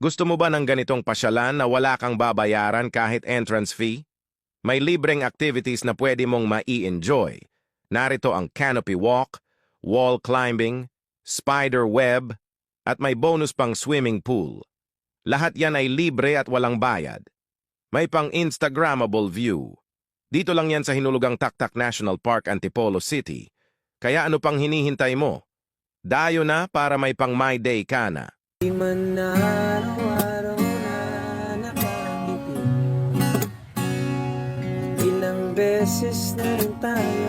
Gusto mo ba ng ganitong pasyalan na wala kang babayaran kahit entrance fee? May libreng activities na pwede mong mai-enjoy. Narito ang canopy walk, wall climbing, spider web, at may bonus pang swimming pool. Lahat yan ay libre at walang bayad. May pang Instagrammable view. Dito lang yan sa hinulugang Taktak National Park, Antipolo City. Kaya ano pang hinihintay mo? Dayo na para may pang my day ka na. Di man na araw-araw na nakangiti, ilang beses na rin tayo